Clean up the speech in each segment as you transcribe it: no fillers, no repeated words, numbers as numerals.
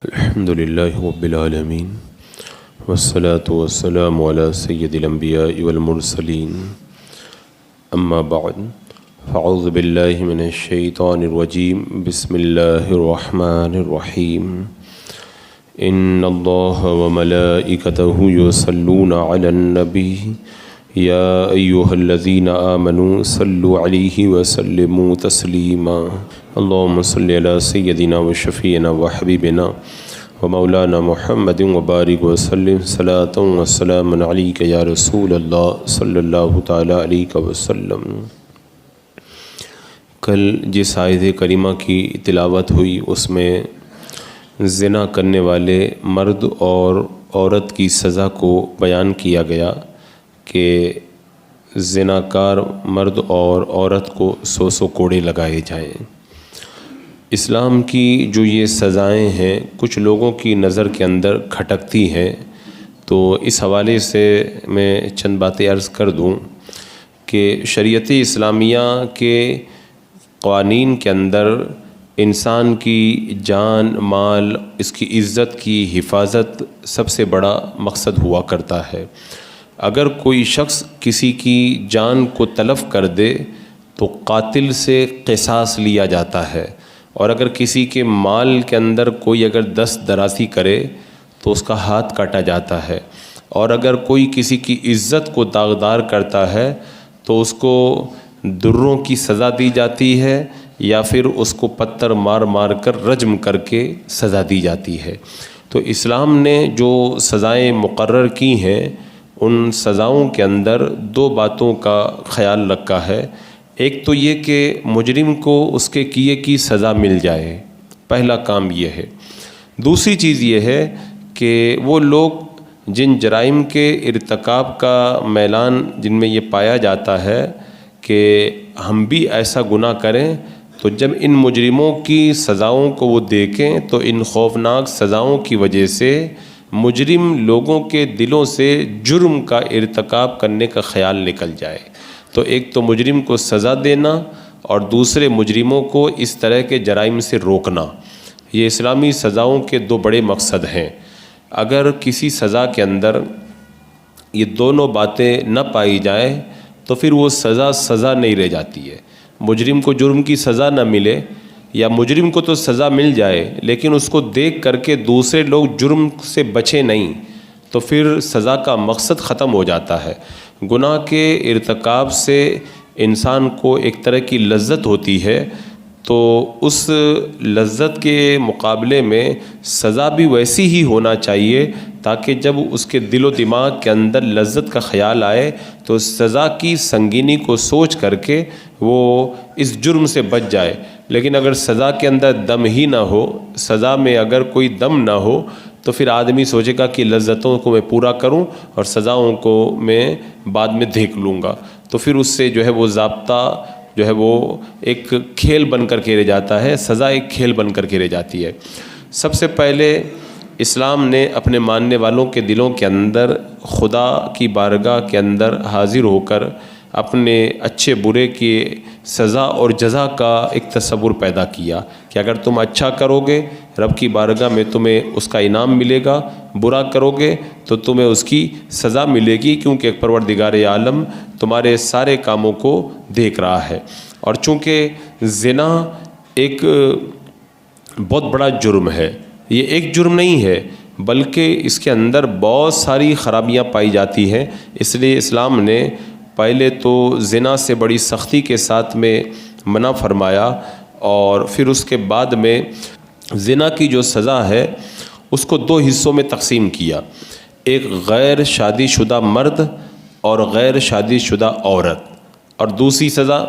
الحمد لله رب العالمين والصلاة والسلام على سيد الأنبياء والمرسلين أما بعد فأعوذ بالله من الشيطان الرجيم بسم الله الرحمن الرحيم إن الله وملائكته يصلون على النبي يا أيها الذين آمنوا صلوا عليه وسلموا تسليما اللهم صل على سيدنا وشفيعنا وحبيبنا ومولانا محمد وبارك وسلم صلاة وسلام عليك يا رسول الله صلی اللہ تعالیٰ علیہ وسلم۔ کل جس آیت کریمہ کی تلاوت ہوئی اس میں زنا کرنے والے مرد اور عورت کی سزا کو بیان کیا گیا کہ زناکار مرد اور عورت کو 100 کوڑے لگائے جائیں۔ اسلام کی جو یہ سزائیں ہیں کچھ لوگوں کی نظر کے اندر کھٹکتی ہیں، تو اس حوالے سے میں چند باتیں عرض کر دوں کہ شریعت اسلامیہ کے قوانین کے اندر انسان کی جان مال، اس کی عزت کی حفاظت سب سے بڑا مقصد ہوا کرتا ہے۔ اگر کوئی شخص کسی کی جان کو تلف کر دے تو قاتل سے قصاص لیا جاتا ہے، اور اگر کسی کے مال کے اندر کوئی اگر دست درازی کرے تو اس کا ہاتھ کاٹا جاتا ہے، اور اگر کوئی کسی کی عزت کو داغدار کرتا ہے تو اس کو دروں کی سزا دی جاتی ہے، یا پھر اس کو پتھر مار مار کر رجم کر کے سزا دی جاتی ہے۔ تو اسلام نے جو سزائیں مقرر کی ہیں ان سزاؤں کے اندر 2 باتوں کا خیال رکھا ہے۔ ایک تو یہ کہ مجرم کو اس کے کیے کی سزا مل جائے، پہلا کام یہ ہے۔ دوسری چیز یہ ہے کہ وہ لوگ جن جرائم کے ارتکاب کا میلان جن میں یہ پایا جاتا ہے کہ ہم بھی ایسا گناہ کریں، تو جب ان مجرموں کی سزاؤں کو وہ دیکھیں تو ان خوفناک سزاؤں کی وجہ سے مجرم لوگوں کے دلوں سے جرم کا ارتکاب کرنے کا خیال نکل جائے۔ تو ایک تو مجرم کو سزا دینا اور دوسرے مجرموں کو اس طرح کے جرائم سے روکنا، یہ اسلامی سزاؤں کے 2 بڑے مقصد ہیں۔ اگر کسی سزا کے اندر یہ دونوں باتیں نہ پائی جائیں تو پھر وہ سزا نہیں رہ جاتی ہے۔ مجرم کو جرم کی سزا نہ ملے، یا مجرم کو تو سزا مل جائے لیکن اس کو دیکھ کر کے دوسرے لوگ جرم سے بچے نہیں، تو پھر سزا کا مقصد ختم ہو جاتا ہے۔ گناہ کے ارتکاب سے انسان کو ایک طرح کی لذت ہوتی ہے، تو اس لذت کے مقابلے میں سزا بھی ویسی ہی ہونا چاہیے تاکہ جب اس کے دل و دماغ کے اندر لذت کا خیال آئے تو سزا کی سنگینی کو سوچ کر کے وہ اس جرم سے بچ جائے۔ لیکن اگر سزا کے اندر دم ہی نہ ہو، سزا میں اگر کوئی دم نہ ہو، تو پھر آدمی سوچے گا کہ لذتوں کو میں پورا کروں اور سزاؤں کو میں بعد میں دیکھ لوں گا، تو پھر اس سے جو ہے وہ ضابطہ جو ہے وہ ایک کھیل بن کر کے رہ جاتا ہے، سزا ایک کھیل بن کر کے رہ جاتی ہے۔ سب سے پہلے اسلام نے اپنے ماننے والوں کے دلوں کے اندر خدا کی بارگاہ کے اندر حاضر ہو کر اپنے اچھے برے کی سزا اور جزا کا ایک تصور پیدا کیا کہ اگر تم اچھا کرو گے رب کی بارگاہ میں تمہیں اس کا انعام ملے گا، برا کرو گے تو تمہیں اس کی سزا ملے گی، کیونکہ ایک پروردگار عالم تمہارے سارے کاموں کو دیکھ رہا ہے۔ اور چونکہ زنا ایک بہت بڑا جرم ہے، یہ ایک جرم نہیں ہے بلکہ اس کے اندر بہت ساری خرابیاں پائی جاتی ہیں، اس لیے اسلام نے پہلے تو زنا سے بڑی سختی کے ساتھ میں منع فرمایا، اور پھر اس کے بعد میں زنا کی جو سزا ہے اس کو 2 حصوں میں تقسیم کیا، ایک غیر شادی شدہ مرد اور غیر شادی شدہ عورت، اور دوسری سزا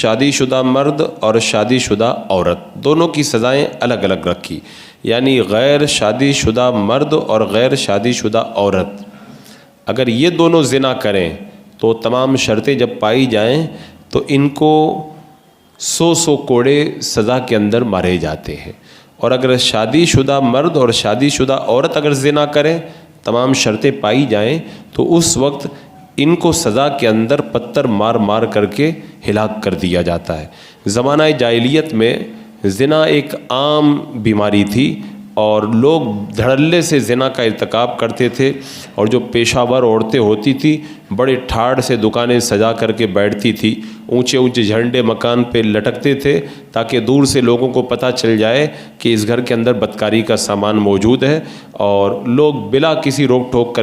شادی شدہ مرد اور شادی شدہ عورت، دونوں کی سزائیں الگ الگ رکھی۔ یعنی غیر شادی شدہ مرد اور غیر شادی شدہ عورت اگر یہ دونوں زنا کریں تو تمام شرطیں جب پائی جائیں تو ان کو 100 کوڑے سزا کے اندر مارے جاتے ہیں، اور اگر شادی شدہ مرد اور شادی شدہ عورت اگر زنا کریں، تمام شرطیں پائی جائیں، تو اس وقت ان کو سزا کے اندر پتھر مار مار کر کے ہلاک کر دیا جاتا ہے۔ زمانہ جاہلیت میں زنا ایک عام بیماری تھی، اور لوگ دھڑلے سے زنا کا ارتکاب کرتے تھے، اور جو پیشہ ور عورتیں ہوتی تھیں بڑے ٹھاڑ سے دکانیں سجا کر کے بیٹھتی تھی، اونچے اونچے جھنڈے مکان پہ لٹکتے تھے تاکہ دور سے لوگوں کو پتہ چل جائے کہ اس گھر کے اندر بدکاری کا سامان موجود ہے، اور لوگ بلا کسی روک ٹوک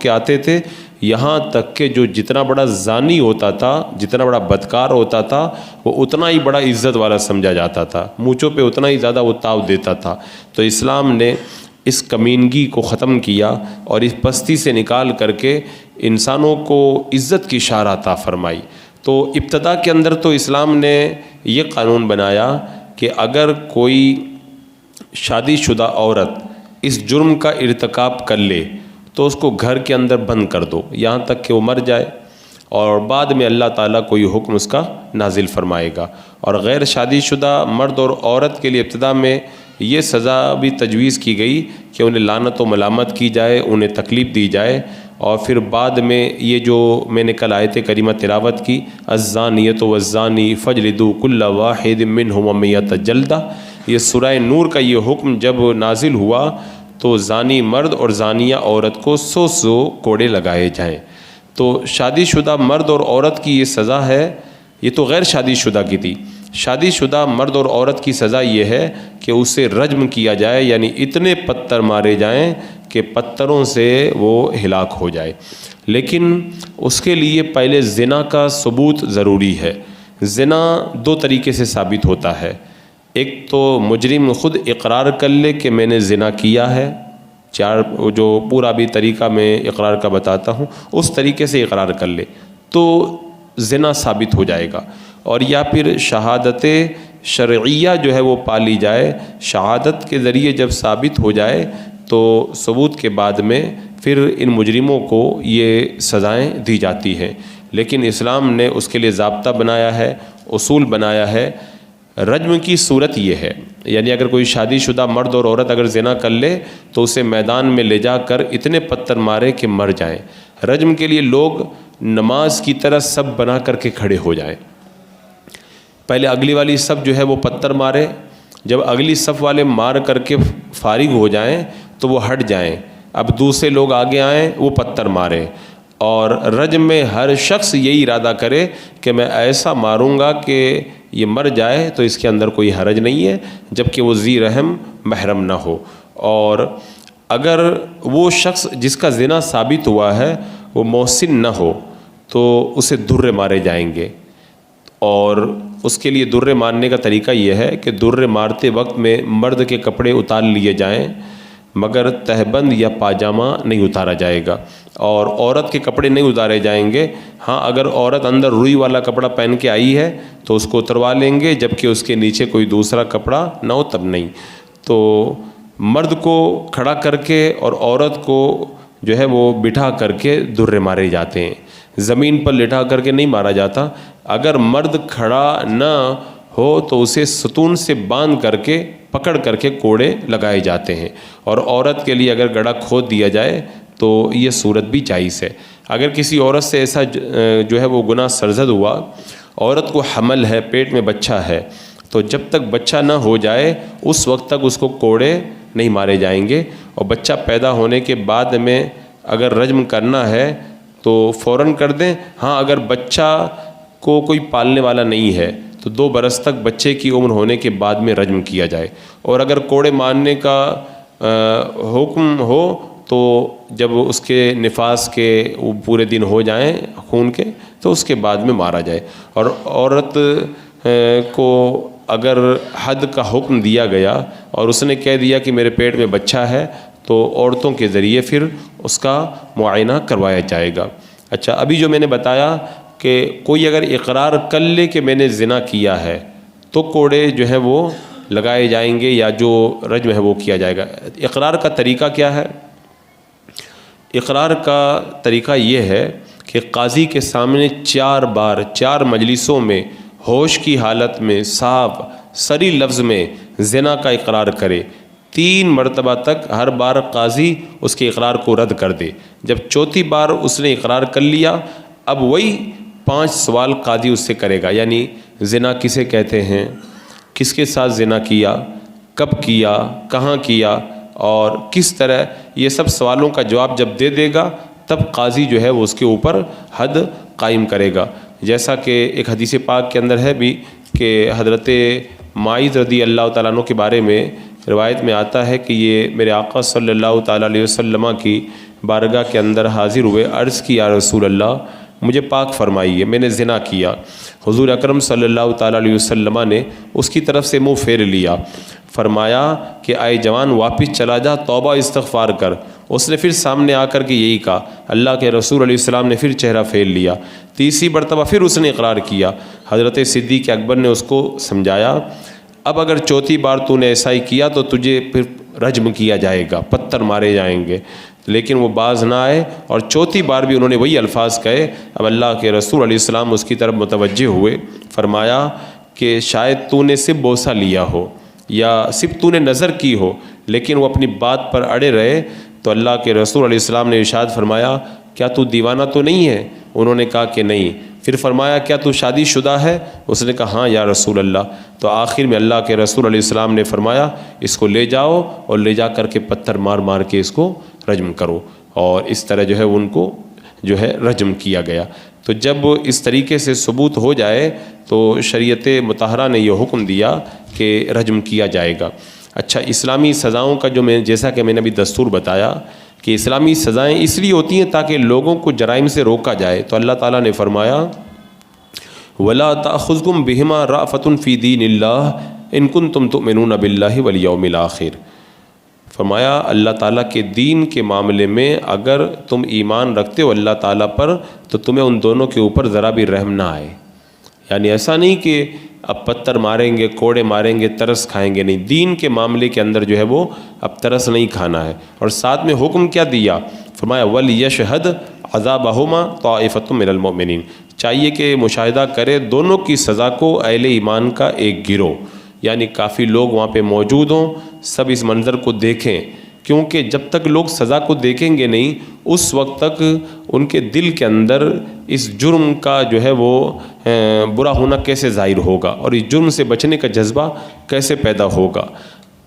کے آتے تھے، یہاں تک کہ جو جتنا بڑا زانی ہوتا تھا، جتنا بڑا بدکار ہوتا تھا، وہ اتنا ہی بڑا عزت والا سمجھا جاتا تھا، مونچھوں پہ اتنا ہی زیادہ وہ تاؤ دیتا تھا۔ تو اسلام نے اس کمینگی کو ختم کیا اور اس پستی سے نکال کر کے انسانوں کو عزت کی شرح عطا فرمائی۔ تو ابتدا کے اندر تو اسلام نے یہ قانون بنایا کہ اگر کوئی شادی شدہ عورت اس جرم کا ارتکاب کر لے تو اس کو گھر کے اندر بند کر دو یہاں تک کہ وہ مر جائے، اور بعد میں اللہ تعالیٰ کوئی حکم اس کا نازل فرمائے گا۔ اور غیر شادی شدہ مرد اور عورت کے لیے ابتدا میں یہ سزا بھی تجویز کی گئی کہ انہیں لعنت و ملامت کی جائے، انہیں تکلیف دی جائے، اور پھر بعد میں یہ جو میں نے کل آیت کریمہ تلاوت کی، الزانیۃ والزانی فاجلدوا کل واحد منہما مئۃ جلدہ، یہ سورہ نور کا یہ حکم جب نازل ہوا تو زانی مرد اور زانیہ عورت کو 100 کوڑے لگائے جائیں۔ تو شادی شدہ مرد اور عورت کی یہ سزا ہے، یہ تو غیر شادی شدہ کی تھی۔ شادی شدہ مرد اور عورت کی سزا یہ ہے کہ اسے رجم کیا جائے، یعنی اتنے پتھر مارے جائیں کہ پتھروں سے وہ ہلاک ہو جائے۔ لیکن اس کے لیے پہلے زنا کا ثبوت ضروری ہے۔ زنا 2 طریقے سے ثابت ہوتا ہے، ایک تو مجرم خود اقرار کر لے کہ میں نے زنا کیا ہے، جو پورا بھی طریقہ میں اقرار کا بتاتا ہوں، اس طریقے سے اقرار کر لے تو زنا ثابت ہو جائے گا، اور یا پھر شہادت شرعیہ جو ہے وہ پالی جائے، شہادت کے ذریعے جب ثابت ہو جائے تو ثبوت کے بعد میں پھر ان مجرموں کو یہ سزائیں دی جاتی ہیں۔ لیکن اسلام نے اس کے لیے ضابطہ بنایا ہے، اصول بنایا ہے۔ رجم کی صورت یہ ہے، یعنی اگر کوئی شادی شدہ مرد اور عورت اگر زنا کر لے تو اسے میدان میں لے جا کر اتنے پتھر مارے کہ مر جائیں۔ رجم کے لیے لوگ نماز کی طرح سب بنا کر کے کھڑے ہو جائیں، پہلے اگلی والی صف جو ہے وہ پتھر مارے، جب اگلی صف والے مار کر کے فارغ ہو جائیں تو وہ ہٹ جائیں، اب دوسرے لوگ آگے آئیں وہ پتھر ماریں، اور رجم میں ہر شخص یہی ارادہ کرے کہ میں ایسا ماروں گا کہ یہ مر جائے تو اس کے اندر کوئی حرج نہیں ہے، جبکہ وہ ذی رحم محرم نہ ہو۔ اور اگر وہ شخص جس کا زنا ثابت ہوا ہے وہ محسن نہ ہو تو اسے درے مارے جائیں گے، اور اس کے لیے درے مارنے کا طریقہ یہ ہے کہ درے مارتے وقت میں مرد کے کپڑے اتار لیے جائیں مگر تہبند یا پاجامہ نہیں اتارا جائے گا، اور عورت کے کپڑے نہیں اتارے جائیں گے۔ ہاں اگر عورت اندر روئی والا کپڑا پہن کے آئی ہے تو اس کو اتروا لیں گے، جبکہ اس کے نیچے کوئی دوسرا کپڑا نہ ہو تب نہیں۔ تو مرد کو کھڑا کر کے اور عورت کو جو ہے وہ بٹھا کر کے درے مارے جاتے ہیں، زمین پر لٹا کر کے نہیں مارا جاتا۔ اگر مرد کھڑا نہ ہو تو اسے ستون سے باندھ کر کے پکڑ کر کے کوڑے لگائے جاتے ہیں، اور عورت کے لیے اگر گڑھا کھود دیا جائے تو یہ صورت بھی جائز ہے۔ اگر کسی عورت سے ایسا جو ہے وہ گناہ سرزد ہوا، عورت کو حمل ہے، پیٹ میں بچہ ہے، تو جب تک بچہ نہ ہو جائے اس وقت تک اس کو کوڑے نہیں مارے جائیں گے، اور بچہ پیدا ہونے کے بعد میں اگر رجم کرنا ہے تو فوراً کر دیں۔ ہاں اگر بچہ کو کوئی پالنے والا نہیں ہے تو 2 برس تک بچے کی عمر ہونے کے بعد میں رجم کیا جائے، اور اگر کوڑے مارنے کا حکم ہو تو جب اس کے نفاس کے وہ پورے دن ہو جائیں خون کے تو اس کے بعد میں مارا جائے۔ اور عورت کو اگر حد کا حکم دیا گیا اور اس نے کہہ دیا کہ میرے پیٹ میں بچہ ہے تو عورتوں کے ذریعے پھر اس کا معائنہ کروایا جائے گا۔ اچھا، ابھی جو میں نے بتایا کہ کوئی اگر اقرار کر لے کہ میں نے زنا کیا ہے تو کوڑے جو ہیں وہ لگائے جائیں گے یا جو رجم ہے وہ کیا جائے گا۔ اقرار کا طریقہ کیا ہے؟ اقرار کا طریقہ یہ ہے کہ قاضی کے سامنے 4 بار 4 مجلسوں میں ہوش کی حالت میں صاف صریح لفظ میں زنا کا اقرار کرے، 3 مرتبہ تک ہر بار قاضی اس کے اقرار کو رد کر دے۔ جب 4تھی بار اس نے اقرار کر لیا، اب وہی 5 سوال قاضی اس سے کرے گا، یعنی زنا کسے کہتے ہیں، کس کے ساتھ زنا کیا، کب کیا، کہاں کیا اور کس طرح، یہ سب سوالوں کا جواب جب دے دے گا تب قاضی جو ہے وہ اس کے اوپر حد قائم کرے گا۔ جیسا کہ ایک حدیث پاک کے اندر ہے بھی کہ حضرت معاذ رضی اللہ تعالیٰ عنہ کے بارے میں روایت میں آتا ہے کہ یہ میرے آقا صلی اللہ تعالیٰ علیہ وسلم کی بارگاہ کے اندر حاضر ہوئے، عرض کی یا رسول اللہ مجھے پاک فرمائیے، میں نے زنا کیا۔ حضور اکرم صلی اللہ تعالیٰ علیہ وسلم نے اس کی طرف سے منہ پھیر لیا، فرمایا کہ آئے جوان واپس چلا جا، توبہ استغفار کر۔ اس نے پھر سامنے آ کر کے یہی کہا، اللہ کے رسول علیہ السلام نے پھر چہرہ پھیر لیا، تیسری مرتبہ پھر اس نے اقرار کیا۔ حضرت صدیق اکبر نے اس کو سمجھایا، اب اگر چوتھی بار تو نے ایسا ہی کیا تو تجھے پھر رجم کیا جائے گا، پتھر مارے جائیں گے۔ لیکن وہ باز نہ آئے اور چوتھی بار بھی انہوں نے وہی الفاظ کہے۔ اب اللہ کے رسول علیہ السلام اس کی طرف متوجہ ہوئے، فرمایا کہ شاید تو نے صرف بوسہ لیا ہو یا صرف تو نے نظر کی ہو، لیکن وہ اپنی بات پر اڑے رہے۔ تو اللہ کے رسول علیہ السلام نے ارشاد فرمایا، کیا تو دیوانہ تو نہیں ہے؟ انہوں نے کہا کہ نہیں۔ پھر فرمایا کیا تو شادی شدہ ہے؟ اس نے کہا ہاں یا رسول اللہ۔ تو آخر میں اللہ کے رسول علیہ السلام نے فرمایا اس کو لے جاؤ اور لے جا کر کے پتھر مار مار کے اس کو رجم کرو، اور اس طرح جو ہے ان کو جو ہے رجم کیا گیا۔ تو جب اس طریقے سے ثبوت ہو جائے تو شریعت مطہرہ نے یہ حکم دیا کہ رجم کیا جائے گا۔ اچھا، اسلامی سزاؤں کا جو جیسا کہ میں نے ابھی دستور بتایا کہ اسلامی سزائیں اس لیے ہوتی ہیں تاکہ لوگوں کو جرائم سے روکا جائے۔ تو اللہ تعالیٰ نے فرمایا وَلَا تَأْخُذْكُمْ بِهِمَا رَأْفَةٌ فِي دِينِ اللَّهِ إِن كُنتُمْ تُؤْمِنُونَ بِاللَّهِ وَالْيَوْمِ الْآخِرِ۔ فرمایا اللہ تعالیٰ کے دین کے معاملے میں اگر تم ایمان رکھتے ہو اللہ تعالیٰ پر تو تمہیں ان دونوں کے اوپر ذرا بھی رحم نہ آئے۔ یعنی ایسا نہیں کہ اب پتھر ماریں گے، کوڑے ماریں گے، ترس کھائیں گے، نہیں، دین کے معاملے کے اندر جو ہے وہ اب ترس نہیں کھانا ہے۔ اور ساتھ میں حکم کیا دیا؟ فرمایا وَلْيَشْهَدْ عَذَابَهُمَا طَائِفَةٌ مِّنَ الْمُؤْمِنِينَ، چاہیے کہ مشاہدہ کرے دونوں کی سزا کو اہل ایمان کا ایک گروہ، یعنی کافی لوگ وہاں پہ موجود ہوں، سب اس منظر کو دیکھیں، کیونکہ جب تک لوگ سزا کو دیکھیں گے نہیں اس وقت تک ان کے دل کے اندر اس جرم کا جو ہے وہ برا ہونا کیسے ظاہر ہوگا اور اس جرم سے بچنے کا جذبہ کیسے پیدا ہوگا۔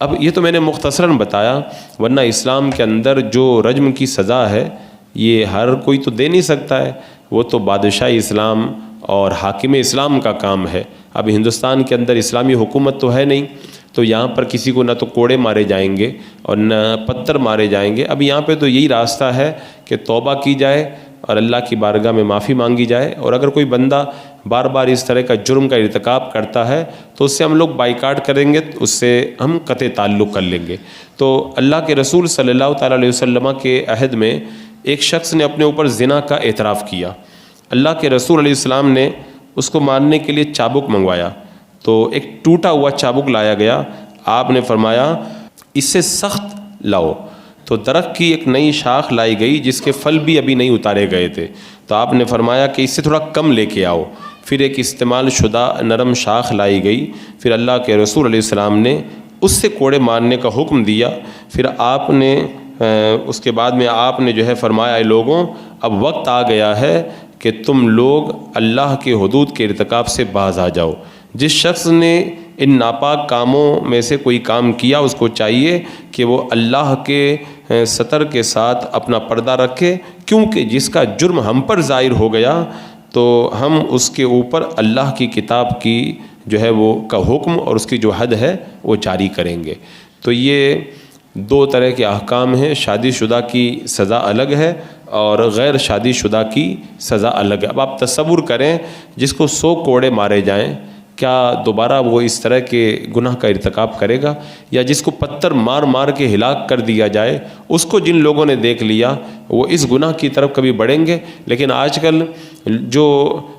اب یہ تو میں نے مختصراً بتایا، ورنہ اسلام کے اندر جو رجم کی سزا ہے یہ ہر کوئی تو دے نہیں سکتا ہے، وہ تو بادشاہ اسلام اور حاکم اسلام کا کام ہے۔ اب ہندوستان کے اندر اسلامی حکومت تو ہے نہیں، تو یہاں پر کسی کو نہ تو کوڑے مارے جائیں گے اور نہ پتھر مارے جائیں گے۔ اب یہاں پہ تو یہی راستہ ہے کہ توبہ کی جائے اور اللہ کی بارگاہ میں معافی مانگی جائے، اور اگر کوئی بندہ بار بار اس طرح کا جرم کا ارتکاب کرتا ہے تو اس سے ہم لوگ بائیکاٹ کریں گے، اس سے ہم قطع تعلق کر لیں گے۔ تو اللہ کے رسول صلی اللہ تعالیٰ علیہ وسلم کے عہد میں ایک شخص نے اپنے اوپر زنا کا اعتراف کیا۔ اللہ کے رسول علیہ السلام نے اس کو مارنے کے لیے چابک منگوایا، تو ایک ٹوٹا ہوا چابک لایا گیا۔ آپ نے فرمایا اس سے سخت لاؤ، تو درخت کی ایک نئی شاخ لائی گئی جس کے پھل بھی ابھی نہیں اتارے گئے تھے، تو آپ نے فرمایا کہ اس سے تھوڑا کم لے کے آؤ۔ پھر ایک استعمال شدہ نرم شاخ لائی گئی، پھر اللہ کے رسول علیہ السلام نے اس سے کوڑے مارنے کا حکم دیا۔ پھر آپ نے اس کے بعد میں آپ نے جو ہے فرمایا اے لوگوں، اب وقت آ گیا ہے کہ تم لوگ اللہ کے حدود کے ارتکاب سے باز آ جاؤ۔ جس شخص نے ان ناپاک کاموں میں سے کوئی کام کیا اس کو چاہیے کہ وہ اللہ کے ستر کے ساتھ اپنا پردہ رکھے، کیونکہ جس کا جرم ہم پر ظاہر ہو گیا تو ہم اس کے اوپر اللہ کی کتاب کی جو ہے وہ کا حکم اور اس کی جو حد ہے وہ جاری کریں گے۔ تو یہ دو طرح کے احکام ہیں، شادی شدہ کی سزا الگ ہے اور غیر شادی شدہ کی سزا الگ ہے۔ اب آپ تصور کریں جس کو 100 کوڑے مارے جائیں، کیا دوبارہ وہ اس طرح کے گناہ کا ارتکاب کرے گا؟ یا جس کو پتھر مار مار کے ہلاک کر دیا جائے، اس کو جن لوگوں نے دیکھ لیا وہ اس گناہ کی طرف کبھی بڑھیں گے؟ لیکن آج کل جو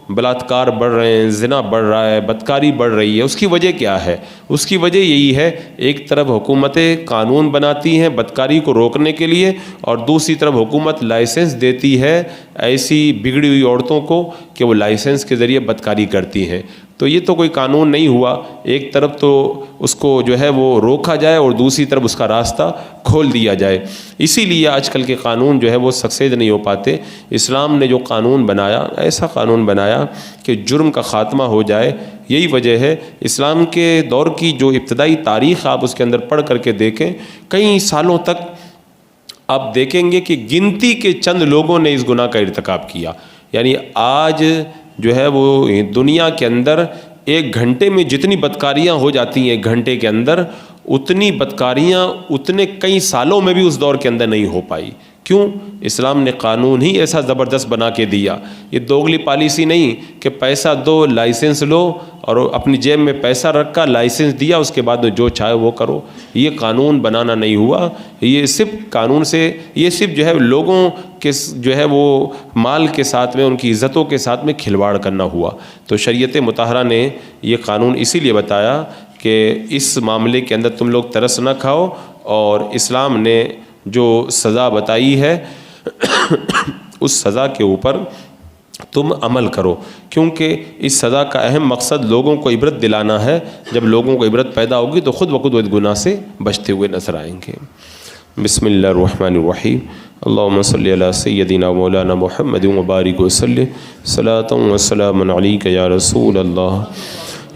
بلاತ್ಕಾರ بڑھ رہے ہیں، زنا بڑھ رہا ہے، بدکاری بڑھ رہی ہے، اس کی وجہ کیا ہے؟ اس کی وجہ یہی ہے، ایک طرف حکومتیں قانون بناتی ہیں بدکاری کو روکنے کے لیے، اور دوسری طرف حکومت لائسنس دیتی ہے ایسی بگڑی ہوئی عورتوں کو کہ وہ لائسنس کے ذریعے بدکاری کرتی ہیں۔ تو یہ تو کوئی قانون نہیں ہوا، ایک طرف تو اس کو جو ہے وہ روکا جائے اور دوسری طرف اس کا راستہ کھول دیا جائے۔ اسی لیے آج کل کے قانون جو ہے وہ سکسیز نہیں ہو پاتے۔ اسلام نے جو قانون بنایا، ایسا قانون بنایا کہ جرم کا خاتمہ ہو جائے، یہی وجہ ہے اسلام کے دور کی جو ابتدائی تاریخ آپ اس کے اندر پڑھ کر کے دیکھیں، کئی سالوں تک آپ دیکھیں گے کہ گنتی کے چند لوگوں نے اس گناہ کا ارتکاب کیا. یعنی آج جو ہے وہ دنیا کے اندر ایک گھنٹے میں جتنی بدکاریاں ہو جاتی ہیں ایک گھنٹے کے اندر، اتنی بدکاریاں اتنے کئی سالوں میں بھی اس دور کے اندر نہیں ہو پائی. کیوں؟ اسلام نے قانون ہی ایسا زبردست بنا کے دیا. یہ دوگلی پالیسی نہیں کہ پیسہ دو لائسنس لو اور اپنی جیب میں پیسہ رکھا لائسنس دیا اس کے بعد میں جو چاہے وہ کرو. یہ قانون بنانا نہیں ہوا. یہ صرف قانون سے یہ صرف جو ہے لوگوں کے جو ہے وہ مال کے ساتھ میں ان کی عزتوں کے ساتھ میں کھلواڑ کرنا ہوا. تو شریعت مطہرہ نے یہ قانون اسی لیے بتایا کہ اس معاملے کے اندر تم لوگ ترس نہ کھاؤ، اور اسلام نے جو سزا بتائی ہے اس سزا کے اوپر تم عمل کرو، کیونکہ اس سزا کا اہم مقصد لوگوں کو عبرت دلانا ہے. جب لوگوں کو عبرت پیدا ہوگی تو خود بخود وہ گناہ سے بچتے ہوئے نظر آئیں گے. بسم اللہ الرحمن الرحیم. اللہم صلی علی سیدنا مولانا محمد وبارک وسلم. صلاۃ و سلام علیک یا رسول اللہ.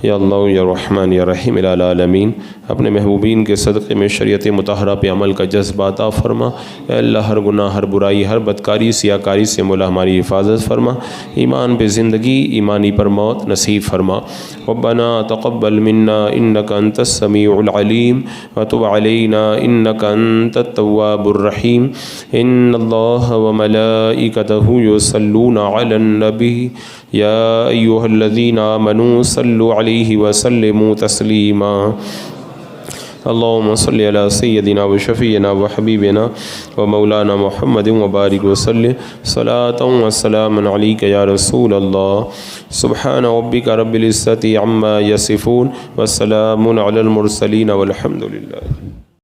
یا اللہ یا رحمان یا رحیم العالمین. اپنے محبوبین کے صدقے میں شریعت مطہرہ پہ عمل کا جذبہ عطا فرما. اے اللہ ہر گناہ، ہر برائی، ہر بدکاری، سیاکاری سے مولا ہماری حفاظت فرما. ایمان پہ زندگی، ایمانی پر موت نصیب فرما. ربنا تقبل منا انک انت السمیع العلیم وتب علینا انک انت التواب الرحیم. ان اللہ وملائکتہ یصلون علی النبی یا ایہا الذین آمنوا صلوا علیہ وسلموا تسلیما. اللہم صلی علی سیدنا و شفیعنا و حبیبنا و مولانا محمد وبارک وسلم. صلاۃ و سلام علیک یا رسول اللہ. سبحان ربک رب العزۃ عما یصفون وسلام علی المرسلین والحمد للہ.